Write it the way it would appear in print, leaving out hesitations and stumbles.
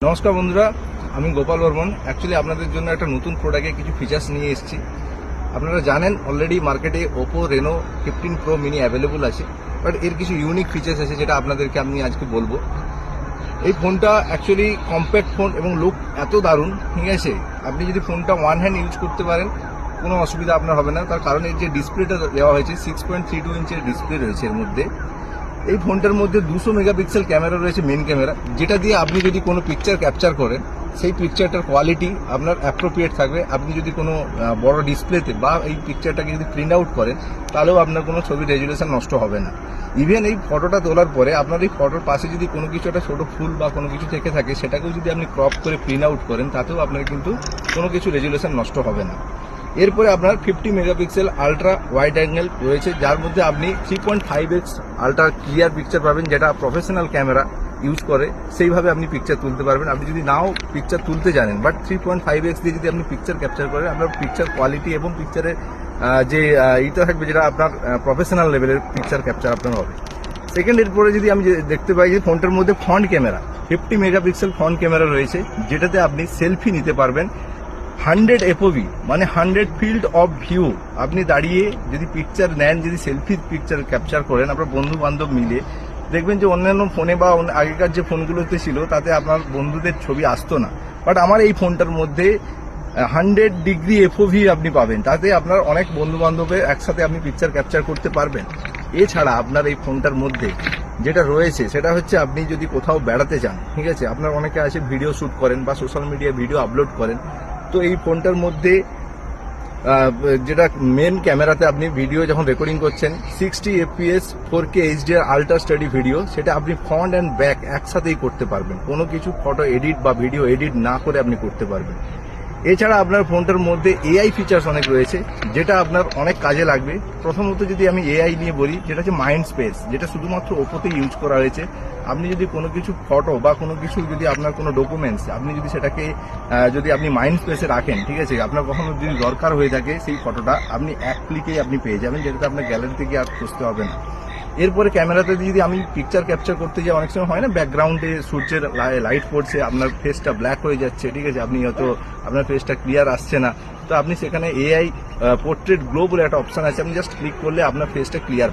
নমস্কার বন্ধুরা, আমি গোপাল বর্মন। অ্যাকচুয়ালি আপনাদের জন্য একটা নতুন প্রোডাক্টে কিছু ফিচার্স নিয়ে এসেছি। আপনারা জানেন অলরেডি মার্কেটে Oppo Reno 15 Pro Mini available আছে, বাট এর কিছু ইউনিক ফিচার্স আছে যেটা আপনাদেরকে আমি আজকে বলবো। এই ফোনটা অ্যাকচুয়ালি কম্প্যাক্ট ফোন এবং লুক এত দারুণ, ঠিক আছে। আপনি যদি ফোনটা ওয়ান হ্যান্ড ইউজ করতে পারেন কোনো অসুবিধা আপনার হবে না, তার কারণ এর যে ডিসপ্লেটা দেওয়া হয়েছে 6.32 ইঞ্চের ডিসপ্লে রয়েছে এর মধ্যে। এই ফোনটার মধ্যে 200 মেগাপিক্সেল ক্যামেরা রয়েছে, মেন ক্যামেরা, যেটা দিয়ে আপনি যদি কোনো পিকচার ক্যাপচার করেন সেই পিকচারটার কোয়ালিটি আপনার অ্যাপ্রোপ্রিয়েট থাকবে। আপনি যদি কোনো বড় ডিসপ্লেতে বা এই পিকচারটাকে যদি প্রিন্ট আউট করেন তাহলেও আপনার কোনো ছবি রেজুলেশন নষ্ট হবে না। ইভেন এই ফটোটা তোলার পরে আপনার এই ফটোর পাশে যদি কোনো কিছু একটা ছোটো ফুল বা কোনো কিছু থেকে থাকে সেটাকেও যদি আপনি ক্রপ করে প্রিন্ট আউট করেন তাতেও আপনার কিন্তু কোনো কিছু রেজুলেশন নষ্ট হবে না। এরপরে আপনার 50 মেগাপিক্সেল আলট্রা ওয়াইড অ্যাঙ্গেল রয়েছে, যার মধ্যে আপনি 3.5x আলট্রা ক্লিয়ার পিকচার পাবেন, যেটা প্রফেশনাল ক্যামেরা ইউজ করে সেইভাবে আপনি পিকচার তুলতে পারবেন। আপনি যদি নাও পিকচার তুলতে জানেন, বাট 3.5x দিয়ে যদি আপনি পিকচার ক্যাপচার করেন আপনার পিকচার কোয়ালিটি এবং পিকচারের যে ইটা থাকবে যেটা আপনার প্রফেশনাল লেভেলের পিকচার ক্যাপচার আপনার হবে। সেকেন্ড, এরপরে যদি আমি দেখতে পাই যে ফোনটার মধ্যে front camera 50 megapixel front camera রয়েছে, যেটাতে আপনি সেলফি নিতে পারবেন 100 FOV, মানে 100 ফিল্ড অফ ভিউ। আপনি দাঁড়িয়ে যদি পিকচার নেন, যদি সেলফি পিকচার ক্যাপচার করেন আপনার বন্ধু বান্ধব মিলে, দেখবেন যে অন্যান্য ফোনে বা আগেকার যে ফোনগুলোতে ছিল তাতে আপনার বন্ধুদের ছবি আসতো না, বাট আমার এই ফোনটার মধ্যে 100 ডিগ্রি FOV আপনি পাবেন, তাতে আপনার অনেক বন্ধু বান্ধবের একসাথে আপনি পিকচার ক্যাপচার করতে পারবেন। এছাড়া আপনার এই ফোনটার মধ্যে যেটা রয়েছে সেটা হচ্ছে আপনি যদি কোথাও বেড়াতে যান, ঠিক আছে, আপনার অনেকে আছে ভিডিও শ্যুট করেন বা সোশ্যাল মিডিয়ায় ভিডিও আপলোড করেন, তো এই ফোনটার মধ্যে যেটা মেন ক্যামেরাতে আপনি ভিডিও যখন রেকর্ডিং করছেন 60 FPS 4K HDR ultra study video, সেটা আপনি ফ্রন্ট অ্যান্ড ব্যাক একসাথেই করতে পারবেন, কোনো কিছু ফটো এডিট বা ভিডিও এডিট না করে আপনি করতে পারবেন। এছাড়া আপনার ফোনটার মধ্যে AI ফিচার্স অনেক রয়েছে যেটা আপনার অনেক কাজে লাগবে। প্রথমত যদি আমি AI নিয়ে বলি, যেটা হচ্ছে মাইন্ড স্পেস, যেটা শুধুমাত্র ওপোতে ইউজ করা হয়েছে। আপনি যদি কোনো কিছু ফটো বা কোনো কিছু যদি আপনার কোনো ডকুমেন্টস আপনি যদি সেটাকে যদি আপনি মাইন্ড স্পেসে রাখেন, ঠিক আছে, আপনার কখনো যদি দরকার হয়ে থাকে সেই ফটোটা আপনি এক ক্লিকেই আপনি পেয়ে যাবেন, যেটাতে আপনার গ্যালারি থেকে আর খুঁজতে হবে না। এরপরে ক্যামেরাতে যদি আমি পিকচার ক্যাপচার করতে যাই, অনেক সময় হয় না ব্যাকগ্রাউন্ডে সূর্যের লাইট পড়ছে, আপনার ফেসটা ব্ল্যাক হয়ে যাচ্ছে, ঠিক আছে, আপনি হয়তো আপনার ফেসটা ক্লিয়ার আসছে না, তো আপনি সেখানে AI পোর্ট্রেট গ্লো বলে একটা অপশন আছে, আপনি জাস্ট ক্লিক করলে আপনার ফেসটা ক্লিয়ার